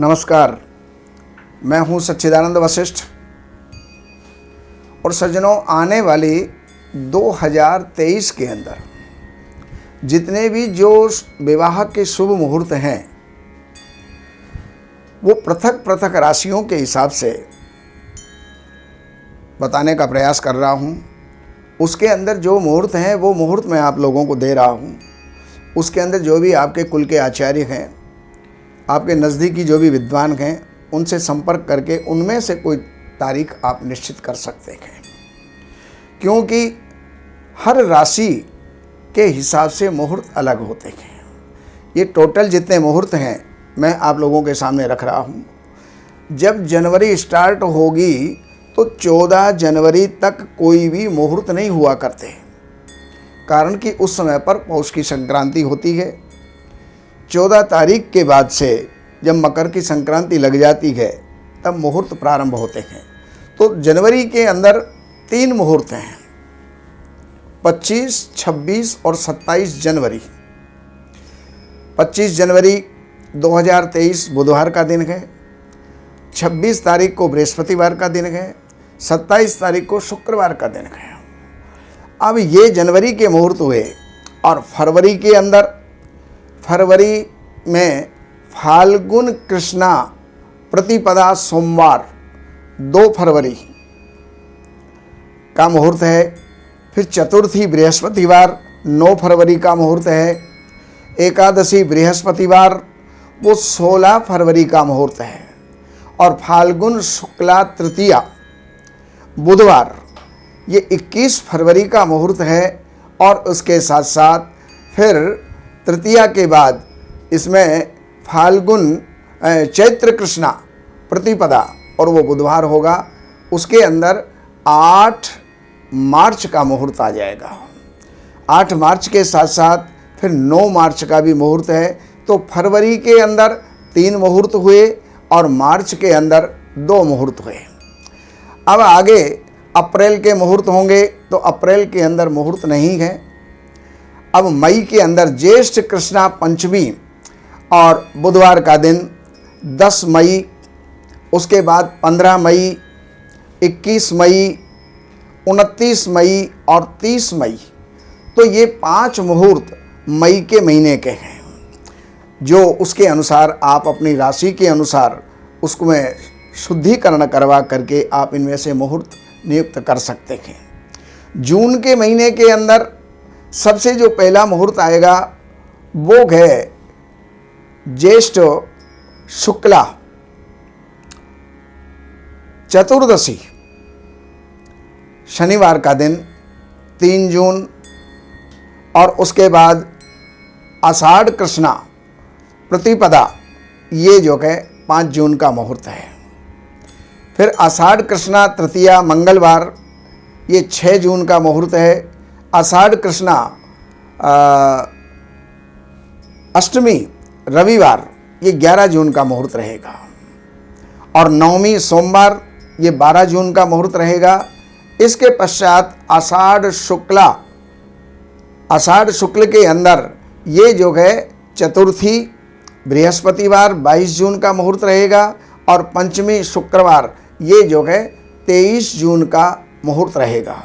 नमस्कार, मैं हूं सच्चिदानंद वशिष्ठ। और सज्जनों, आने वाली 2023 के अंदर जितने भी जो विवाह के शुभ मुहूर्त हैं वो पृथक पृथक राशियों के हिसाब से बताने का प्रयास कर रहा हूं। उसके अंदर जो मुहूर्त हैं वो मुहूर्त मैं आप लोगों को दे रहा हूं। उसके अंदर जो भी आपके कुल के आचार्य हैं, आपके नज़दीकी जो भी विद्वान हैं, उनसे संपर्क करके उनमें से कोई तारीख आप निश्चित कर सकते हैं, क्योंकि हर राशि के हिसाब से मुहूर्त अलग होते हैं। ये टोटल जितने मुहूर्त हैं मैं आप लोगों के सामने रख रहा हूँ। जब जनवरी स्टार्ट होगी तो 14 जनवरी तक कोई भी मुहूर्त नहीं हुआ करते, कारण कि उस समय पर पौष की संक्रांति होती है। 14 तारीख के बाद से जब मकर की संक्रांति लग जाती है तब मुहूर्त प्रारंभ होते हैं। तो जनवरी के अंदर 3 मुहूर्त हैं, 25, 26 और 27 जनवरी। 25 जनवरी 2023 बुधवार का दिन है, 26 तारीख को बृहस्पतिवार का दिन है, 27 तारीख को शुक्रवार का दिन है। अब ये जनवरी के मुहूर्त हुए। और फरवरी के अंदर, फरवरी में फाल्गुन कृष्णा प्रतिपदा सोमवार 2 फरवरी का मुहूर्त है। फिर चतुर्थी बृहस्पतिवार 9 फरवरी का मुहूर्त है। एकादशी बृहस्पतिवार वो 16 फरवरी का मुहूर्त है। और फाल्गुन शुक्ला तृतीया बुधवार ये 21 फरवरी का मुहूर्त है। और उसके साथ साथ फिर तृतीया के बाद इसमें फाल्गुन चैत्र कृष्णा प्रतिपदा और वो बुधवार होगा। उसके अंदर 8 मार्च का मुहूर्त आ जाएगा। 8 मार्च के साथ साथ फिर 9 मार्च का भी मुहूर्त है। तो फरवरी के अंदर 3 मुहूर्त हुए और मार्च के अंदर 2 मुहूर्त हुए। अब आगे अप्रैल के मुहूर्त होंगे, तो अप्रैल के अंदर मुहूर्त नहीं है। अब मई के अंदर ज्येष्ठ कृष्णा पंचमी और बुधवार का दिन 10 मई, उसके बाद 15 मई, 21 मई, 29 मई और 30 मई। तो ये 5 मुहूर्त मई के महीने के हैं, जो उसके अनुसार आप अपनी राशि के अनुसार उसको में शुद्धिकरण करवा करके आप इनमें से मुहूर्त नियुक्त कर सकते हैं। जून के महीने के अंदर सबसे जो पहला मुहूर्त आएगा वो है ज्येष्ठ शुक्ला चतुर्दशी शनिवार का दिन 3 जून। और उसके बाद आषाढ़ कृष्णा प्रतिपदा ये जो है 5 जून का मुहूर्त है। फिर आषाढ़ कृष्णा तृतीया मंगलवार ये 6 जून का मुहूर्त है। आषाढ़ कृष्णा अष्टमी रविवार ये 11 जून का मुहूर्त रहेगा। और नवमी सोमवार ये 12 जून का मुहूर्त रहेगा। इसके पश्चात आषाढ़ शुक्ल के अंदर ये जो है चतुर्थी बृहस्पतिवार 22 जून का मुहूर्त रहेगा। और पंचमी शुक्रवार ये जो है 23 जून का मुहूर्त रहेगा।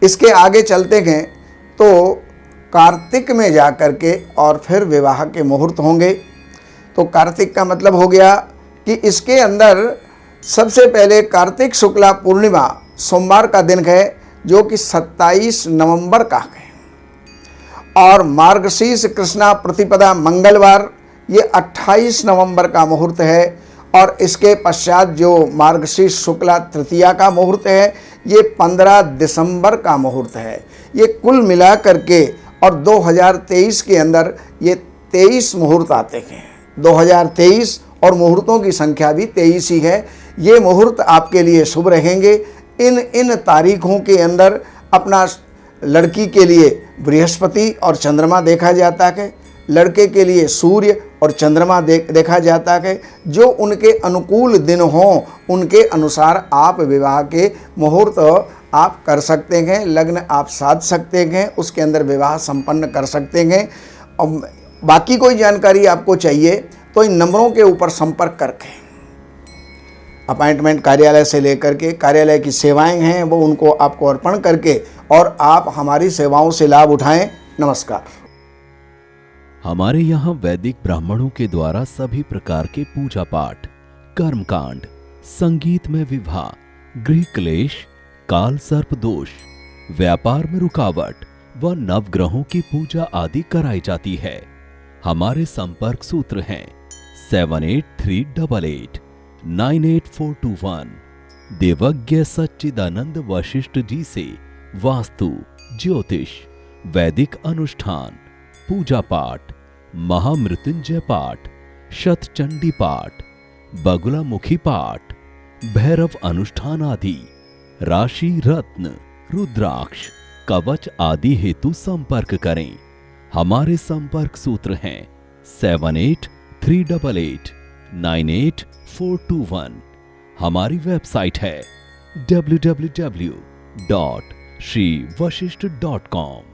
इसके आगे चलते हैं तो कार्तिक में जा कर के और फिर विवाह के मुहूर्त होंगे। तो कार्तिक का मतलब हो गया कि इसके अंदर सबसे पहले कार्तिक शुक्ला पूर्णिमा सोमवार का दिन है, जो कि 27 नवंबर का है। और मार्गशीर्ष कृष्णा प्रतिपदा मंगलवार ये 28 नवंबर का मुहूर्त है। और इसके पश्चात जो मार्गशीर्ष शुक्ला तृतीया का मुहूर्त है ये 15 दिसंबर का मुहूर्त है। ये कुल मिला करके और 2023 के अंदर ये 23 मुहूर्त आते हैं। 2023 और मुहूर्तों की संख्या भी 23 ही है। ये मुहूर्त आपके लिए शुभ रहेंगे। इन तारीखों के अंदर अपना लड़की के लिए बृहस्पति और चंद्रमा देखा जाता है, लड़के के लिए सूर्य और चंद्रमा देखा जाता है। जो उनके अनुकूल दिन हों उनके अनुसार आप विवाह के मुहूर्त आप कर सकते हैं, लग्न आप साध सकते हैं, उसके अंदर विवाह संपन्न कर सकते हैं। और बाकी कोई जानकारी आपको चाहिए तो इन नंबरों के ऊपर संपर्क करके अपॉइंटमेंट कार्यालय से लेकर के कार्यालय की सेवाएं हैं वो उनको आपको अर्पण करके और आप हमारी सेवाओं से लाभ उठाएं। नमस्कार। हमारे यहाँ वैदिक ब्राह्मणों के द्वारा सभी प्रकार के पूजा पाठ, कर्मकांड, संगीत में विवाह, गृह क्लेश, काल सर्प दोष, व्यापार में रुकावट व नवग्रहों की पूजा आदि कराई जाती है। हमारे संपर्क सूत्र हैं 7838898421। देवज्ञ सच्चिदानंद वशिष्ठ जी से वास्तु, ज्योतिष, वैदिक अनुष्ठान, पूजा पाठ, महामृत्युंजय पाठ, शतचंडी पाठ, बगुलामुखी पाठ, भैरव अनुष्ठान आदि, राशि रत्न, रुद्राक्ष, कवच आदि हेतु संपर्क करें। हमारे संपर्क सूत्र हैं 7838898421। हमारी वेबसाइट है www.shrivashishth.com।